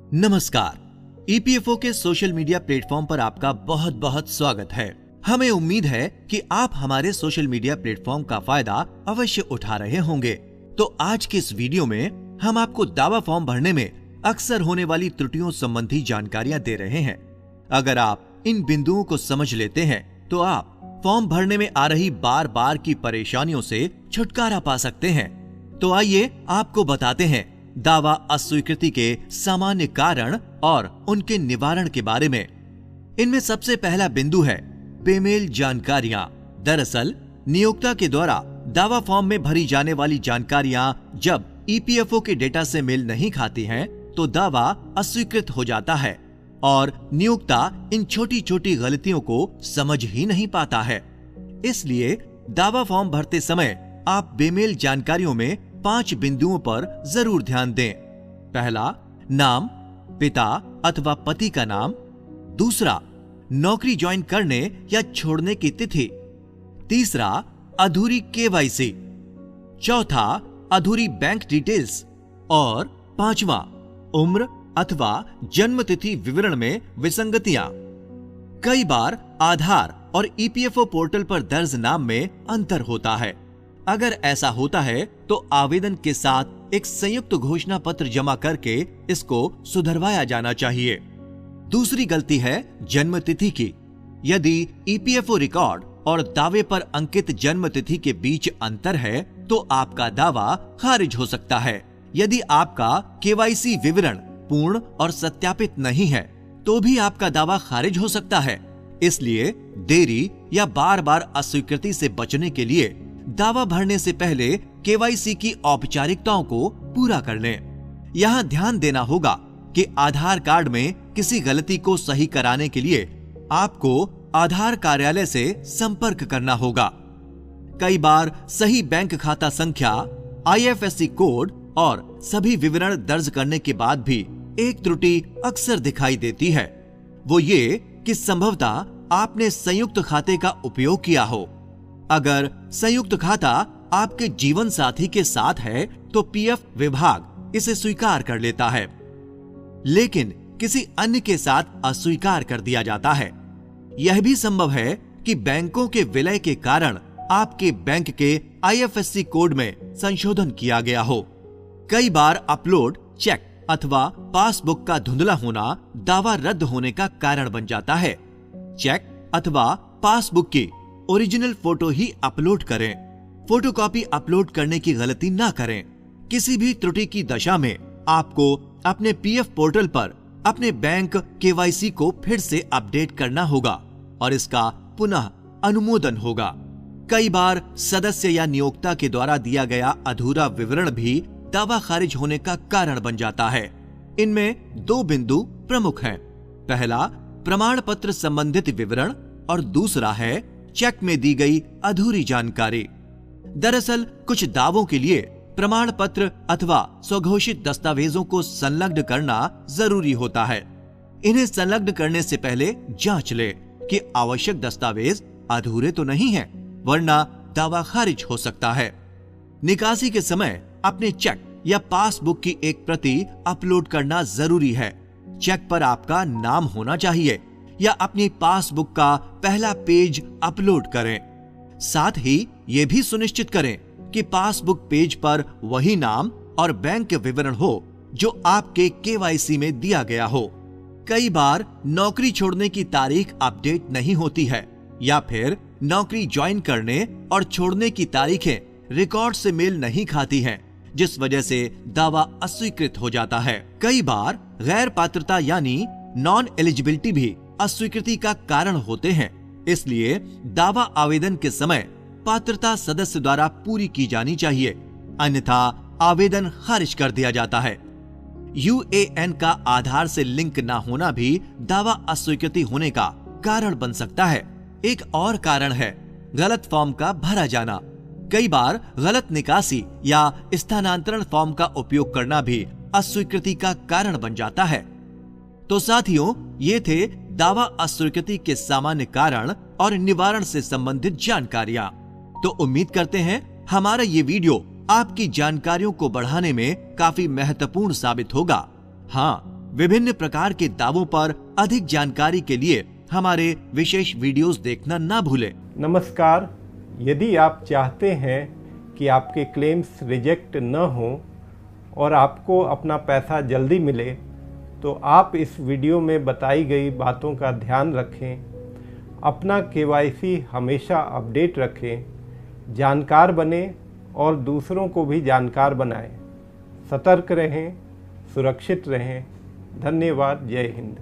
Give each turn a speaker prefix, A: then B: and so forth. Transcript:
A: नमस्कार। ईपीएफओ के social media platform पर आपका बहुत बहुत स्वागत है। हमें उम्मीद है कि आप हमारे सोशल मीडिया प्लेटफॉर्म का फायदा अवश्य उठा रहे होंगे। तो आज के इस वीडियो में हम आपको दावा फॉर्म भरने में अक्सर होने वाली त्रुटियों संबंधी जानकारियां दे रहे हैं। अगर आप इन बिंदुओं को समझ लेते हैं तो आप फॉर्म भरने में आ रही बार बार की परेशानियों से छुटकारा पा सकते हैं। तो आइए आपको बताते हैं दावा अस्वीकृति के सामान्य कारण और उनके निवारण के बारे में। इनमें सबसे पहला बिंदु है बेमेल जानकारियां। दरअसल नियोक्ता के द्वारा दावा फॉर्म में भरी जाने वाली जानकारियां जब ईपीएफओ के डेटा से मेल नहीं खाती हैं, तो दावा अस्वीकृत हो जाता है और नियोक्ता इन छोटी छोटी गलतियों को समझ ही नहीं पाता है। इसलिए दावा फॉर्म भरते समय आप बेमेल जानकारियों में 5 बिंदुओं पर जरूर ध्यान दें। पहला, नाम, पिता अथवा पति का नाम। दूसरा, नौकरी ज्वाइन करने या छोड़ने की तिथि। तीसरा, अधूरी केवाईसी। चौथा, अधूरी बैंक डिटेल्स। और पांचवा, उम्र अथवा जन्म तिथि विवरण में विसंगतियां। कई बार आधार और ईपीएफओ पोर्टल पर दर्ज नाम में अंतर होता है। अगर ऐसा होता है तो आवेदन के साथ एक संयुक्त घोषणा पत्र जमा करके इसको सुधरवाया जाना चाहिए। दूसरी गलती है जन्म तिथि की। यदि ईपीएफओ रिकॉर्ड और दावे पर अंकित जन्म तिथि के बीच अंतर है तो आपका दावा खारिज हो सकता है। यदि आपका केवाईसी विवरण पूर्ण और सत्यापित नहीं है तो भी आपका दावा खारिज हो सकता है। इसलिए देरी या बार बार अस्वीकृति से बचने के लिए दावा भरने से पहले केवाईसी की औपचारिकताओं को पूरा कर लें। यहाँ ध्यान देना होगा कि आधार कार्ड में किसी गलती को सही कराने के लिए आपको आधार कार्यालय से संपर्क करना होगा। कई बार सही बैंक खाता संख्या, आईएफएससी कोड और सभी विवरण दर्ज करने के बाद भी एक त्रुटि अक्सर दिखाई देती है। वो ये कि संभवतः आपने संयुक्त खाते का उपयोग किया हो। अगर संयुक्त खाता आपके जीवन साथी के साथ है तो पीएफ विभाग इसे स्वीकार कर लेता है, लेकिन किसी अन्य के साथ अस्वीकार कर दिया जाता है। यह भी संभव है कि बैंकों के विलय के कारण आपके बैंक के आईएफएससी कोड में संशोधन किया गया हो। कई बार अपलोड चेक अथवा पासबुक का धुंधला होना दावा रद्द होने का कारण बन जाता है। चेक अथवा पासबुक की ओरिजिनल फोटो ही अपलोड करें। फोटोकॉपी अपलोड करने की गलती ना करें। किसी भी त्रुटि की दशा में आपको अपने पीएफ पोर्टल पर अपने बैंक केवाईसी को फिर से अपडेट करना होगा और इसका पुनः अनुमोदन होगा। कई बार सदस्य या नियोक्ता के द्वारा दिया गया अधूरा विवरण भी दावा खारिज होने का कारण बन जाता है। इनमें 2 बिंदु प्रमुख हैं। पहला, प्रमाण पत्र संबंधित विवरण और दूसरा है चेक में दी गई अधूरी जानकारी। दरअसल कुछ दावों के लिए प्रमाण पत्र अथवा स्वघोषित दस्तावेजों को संलग्न करना जरूरी होता है। इन्हें संलग्न करने से पहले जांच ले कि आवश्यक दस्तावेज अधूरे तो नहीं हैं, वरना दावा खारिज हो सकता है। निकासी के समय अपने चेक या पासबुक की एक प्रति अपलोड करना जरूरी है। चेक पर आपका नाम होना चाहिए या अपनी पासबुक का पहला पेज अपलोड करें। साथ ही ये भी सुनिश्चित करें कि पासबुक पेज पर वही नाम और बैंक विवरण हो जो आपके केवाईसी में दिया गया हो। कई बार नौकरी छोड़ने की तारीख अपडेट नहीं होती है या फिर नौकरी ज्वाइन करने और छोड़ने की तारीखें रिकॉर्ड से मेल नहीं खाती हैं, जिस वजह से दावा अस्वीकृत हो जाता है। कई बार गैर पात्रता यानी नॉन एलिजिबिलिटी भी अस्वीकृति का कारण होते हैं। इसलिए दावा आवेदन के समय पात्रता सदस्य द्वारा पूरी की जानी चाहिए, अन्यथा आवेदन खारिज कर दिया जाता है। यूएएन का आधार से लिंक न होना भी दावा अस्वीकृति होने का कारण बन सकता है। एक और कारण है गलत फॉर्म का भरा जाना। कई बार गलत निकासी या स्थानांतरण फॉर्म का उपयोग करना भी अस्वीकृति का कारण बन जाता है। तो साथियों, ये थे दावा अस्वीकृति के सामान्य कारण और निवारण से संबंधित जानकारियां। तो उम्मीद करते हैं हमारा ये वीडियो आपकी जानकारियों को बढ़ाने में काफी महत्वपूर्ण साबित होगा। हाँ, विभिन्न प्रकार के दावों पर अधिक जानकारी के लिए हमारे विशेष वीडियोस देखना ना भूलें।
B: नमस्कार। यदि आप चाहते हैं कि आपके क्लेम्स रिजेक्ट न हो और आपको अपना पैसा जल्दी मिले, तो आप इस वीडियो में बताई गई बातों का ध्यान रखें, अपना KYC हमेशा अपडेट रखें, जानकार बनें और दूसरों को भी जानकार बनाएं। सतर्क रहें, सुरक्षित रहें। धन्यवाद। जय हिंद।